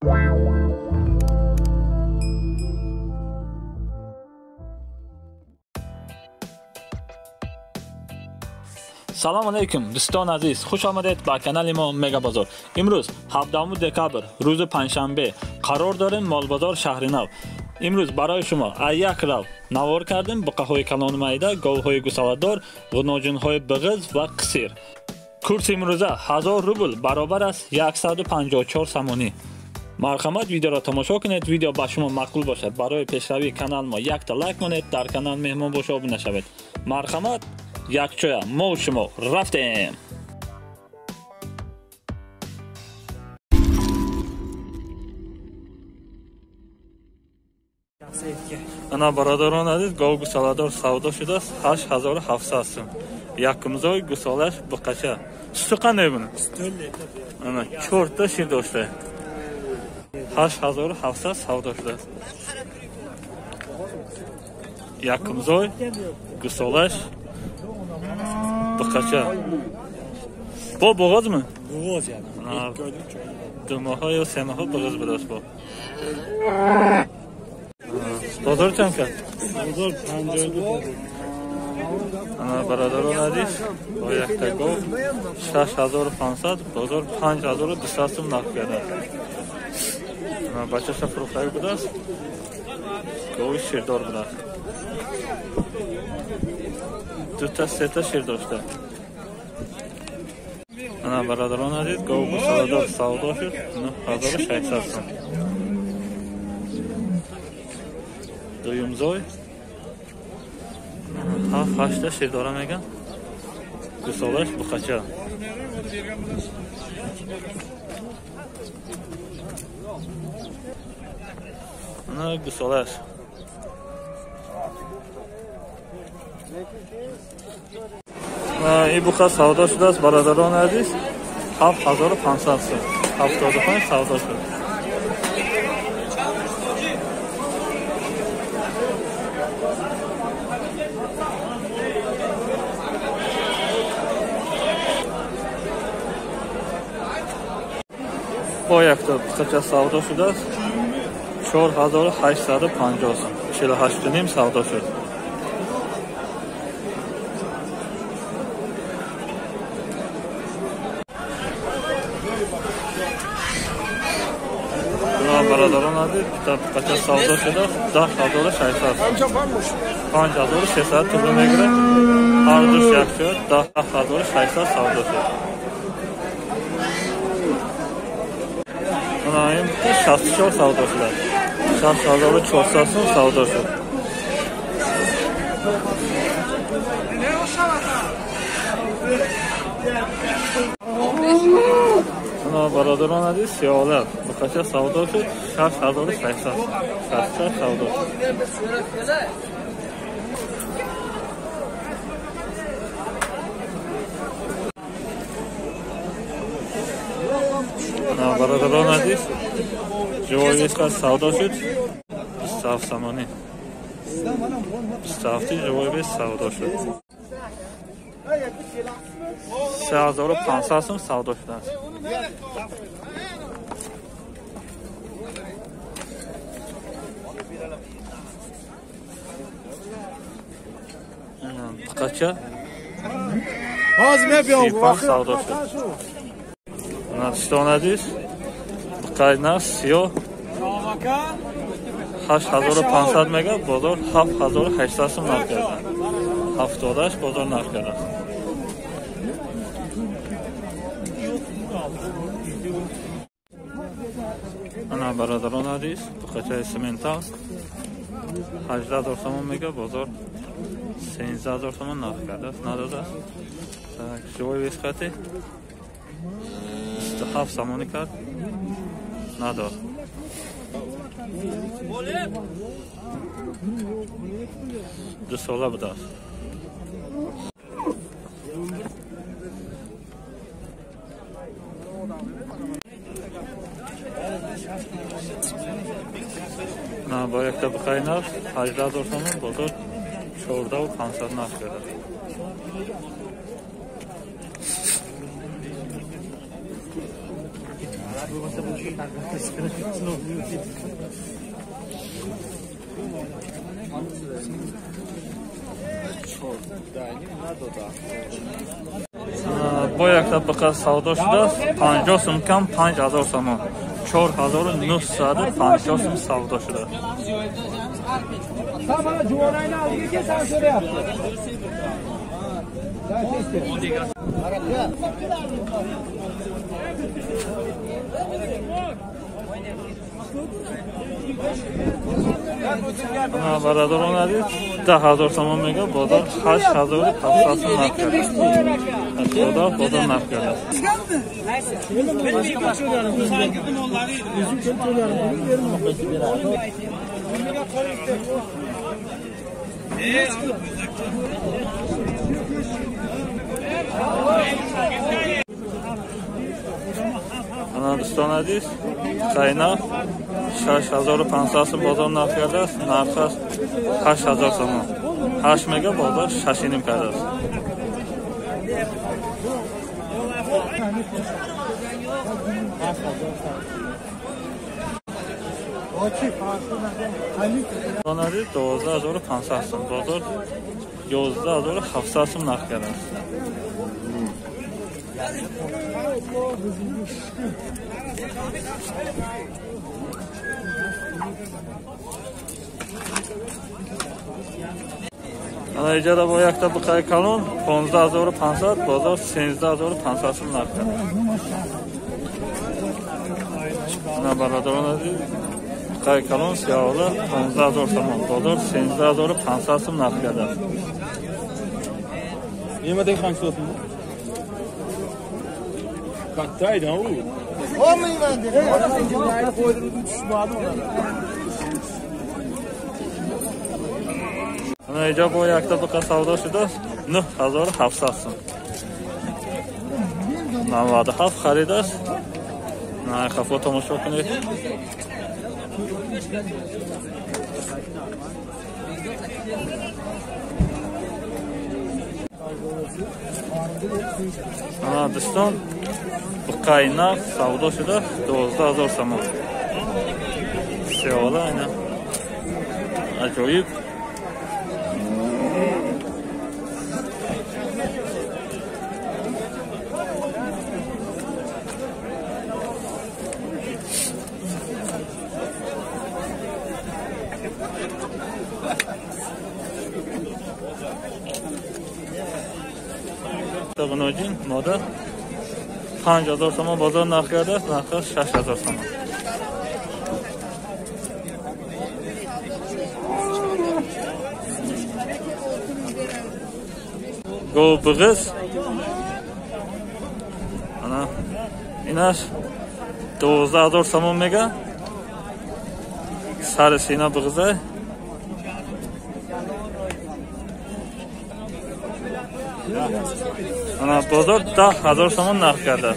سلام علیکم دوستان عزیز، خوش آمدید به کانال ما مگا بازار. امروز 17 دکبر روز پنجشنبه قرار داریم مال بازار شهر نو. امروز برای شما یک رو نوار کردیم. بقاهای کلان مایده، گاوهای گوساله‌دار، غناجین‌های بغض و قصیر. کورس امروزه 1000 روبل برابر است 154 سامانی. مرحمت ویدیو را تماشا کنید. ویدیو با شما معقول باشد. برای پیشروی کانال ما یک تا لایک کنید. در کانال مهمان باشه و نشوید. مرحمت. یک چویا ما و شما رفتیم. انا برادران عزیز، گاو گوساله‌دار سودا شده است 8700 сом. یکمزای گوساله‌اش بقچه. سوت قنده بونه؟ انا 4 تا شیر داشته. 8700 سودا شده است. یکمزای گوساله‌اش بقچه. با بغض مı? Boğaz yani. دو ماه یا سه ماه بغض بدست با. بازار چند کرد؟ Bozor 52. انا برادران عزیز با یک تا گاو 6500 بازار 5200 сом نرخ کرده. انا بچه فروخته بوده است. گاو شیردار بوده است. دو تا سه تا شیر داشته. انا برادران عزیز گاو گوساله‌دار سودا شد 9600 сом. دویمزای 7-8 تا شیر داره میگن. گوساله‌اش بقچه. انا گوساله‌اش این بخار سودا شده است برادران عزیز 7500 сом. 75 سودا شد. با یک تا بخچه سودا شده است 4850 сом. 48.5 سودا شد. برادران عزیز بچه سودا شده 10600 5600 تومن میگیره. هر دوش یک شد 10600 سودا شد. این 64 سودا شده 6400 сом سودا شد. برادران عزیز سیاله بقچه سودا شد 6600 سودا شد. برادران عزیز جوای اسکار سودا شد 27 سامانی. 27 جوای بیس سودا شد 3500 сом سودا شده است. بقچه سودا شد. دوستان عزیز بقای نفس سیاه 8500 میگه. بازار 7800 сом نرخ کرده. 78 بازار نرخ کرده. انا برادران عزیز بقچه سیمنتال 18000 سوم میگه. بازار 13000 سوم نرخ کرده است. نداده است. جوای وسختی 27 سامانی کرد. نداد. دو ساله بوده است. نه با یک تا بخوای نفت 18000 تومان بازار 14500 نفت کرده. Bu yakda biqas savdo shida 50 so'm kam 5000 so'm. 4950 so'm savdo shida. Tamam, juvarayni aldiga kelsan so'rayapti. Barador aziz 10000 so'm mega bozor 8000 tavsiyasi narx beradi. Bozor narx beradi. Do'stlar aziz, qaynoq 6500 so'm bozor narx beradi. Narxi 8000 so'm. 8 mega bozor shashinim beradi. Donari 12500 so'm bozor 11700 so'm narx beradi. Ana ijara bu yakda biqay kalon 15500 bozor 13500 so'm narx beradi. Ana baradorlar biqay kalon siyovlar 15000 so'm bozor 13500 so'm narx beradi. Nima deb qancha so'm? Kattaydi u. Olmayman dedi. Orasini qo'ydirib tushmadi. Ana ijara bu yakda biqay savdo shida 9700 so'm. Navada xaf xaridor. Narx foto tomosha qiling. Ana do'stlar, bu qaynoq savdo shida 12000 so'm. Seola ana. Ajoyib. Tavanojin moda 5000 so'm bozor narx beradi. Narxi 6000 so'm. Go'big'iz ana inash 12000 so'm mega sari sina big'iza ana bozor 10000 so'm narx beradi.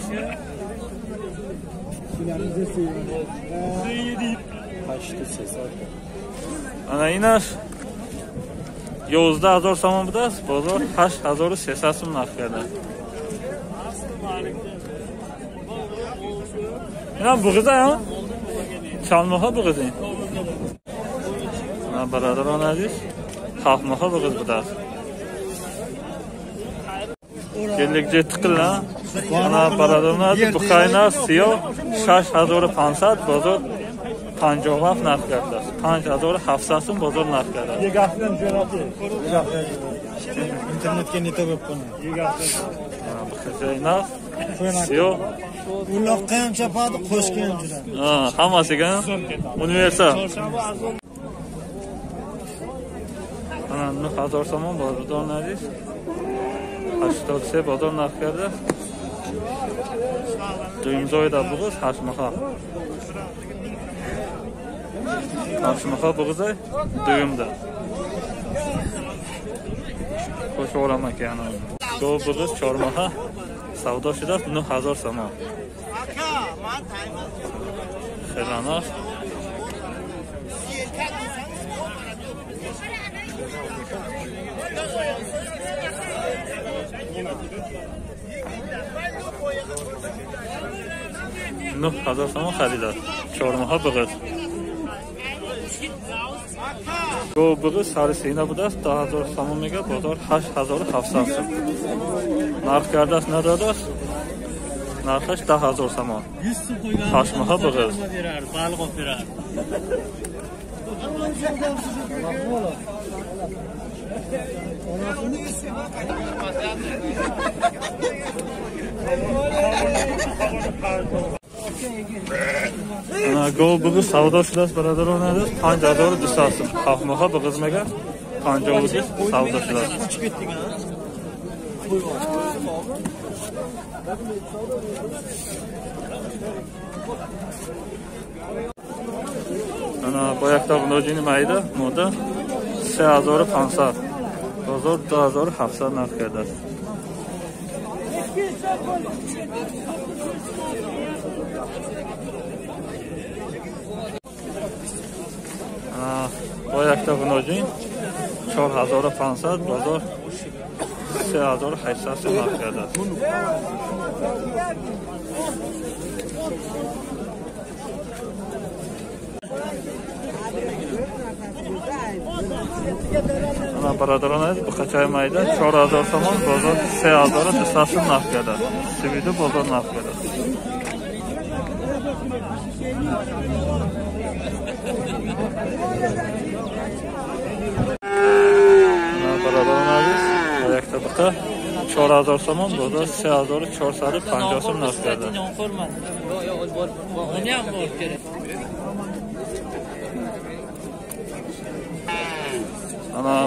Ana inash 11000 so'm budas, bozor 8300 so'm narx beradi. Ina bug'iza ya? Chalmoha bug'iza. Ana baradorlar aziz, xalqmoha bug'iz budas. Gelecek tıkılla. Ana baradorlar bu qaynoq siyo 6500 bozor 50 narx beradi. 5700 so'm bozor narx beradi. Yegasdan jo'natdi. Internetga neto bo'lib qoldi. Bu qaynoq siyo Uloqqa ham chapadi, qo'shga ham juradi. Hammasiga universal. Ana 9000 so'm baradorlar aziz. 83 bozor narx beradi. Duyumzoyda bug'iz hashmaha. Hashmaha bug'izi duyumda. Xo'sh o'ramak yana. Bu bug'iz chormaha savdo shida 9000 so'm. Xelana. 9000 so'm xaridor. 4 moh big'iz. Bu big'iz sarisina bu da 10000 so'miga bozor 8700 so'm. Narx kardas nadadas? Narxash 10000 so'm. 100 so'm qo'ygan. Tosh moh big'iz. Berar, baliq olib berar. Ana go bug'u savdoshulas birodaronadir 5200 so'm. Xalqmoha big'izmaga 5200 savdoshulas. Ana boyaqda bunojini mayda moda 3500 bozor 2700 narx karda. Boyaqda bunojin 4500 bozor 3800 so'm narx karda. Ana birodaronar bu qachon mayda 4000 so'm bozor 3200 so'm narx karda. Sivida bozor narx karda. Birodaronar boyaqda bu 4000 so'm bozor 3450 so'm narx karda. Ana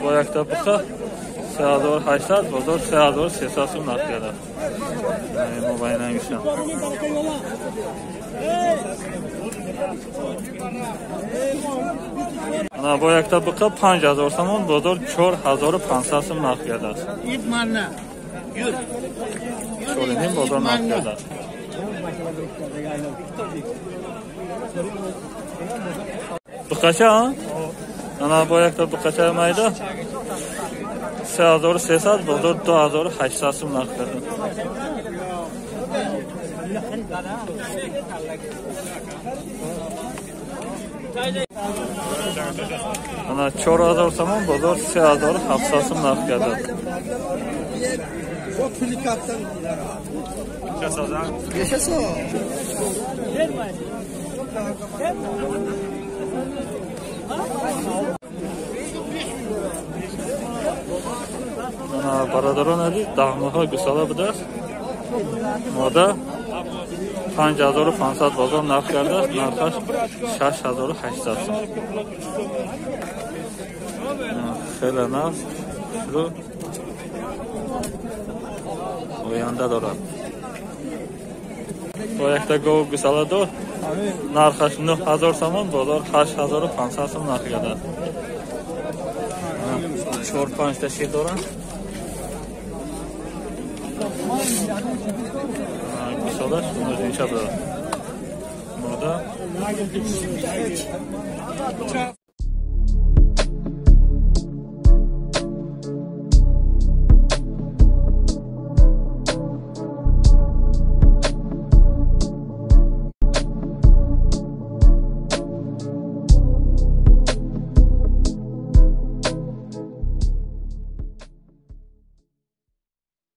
boyaqda bu 3800 bozor 3800 so'm narx karda. Mobaylan ishon. Ana boyaqda bu 5000 so'm bozor 4500 so'm narx karda. İlk manna. Yur. Sho'rining bozor narx karda. Bu qachon? Ana boyaqda bu qachon mayda 3800 bozor 2800 so'm narx karda. Ana 4000 so'm bozor 3700 so'm narx karda. O filikattan. Yaşasın. Ana birodaronar dahmoha gusala bu da moda 5500 bozor narx karda. Narxash 6800 so'm. Xela narx shu oyanda dolar. Boyaqda go gusalado narxash 9000 so'm bozor 8500 so'm narx karda. 4-5 ta şey doran. Gusalash bunu inşallah. Moda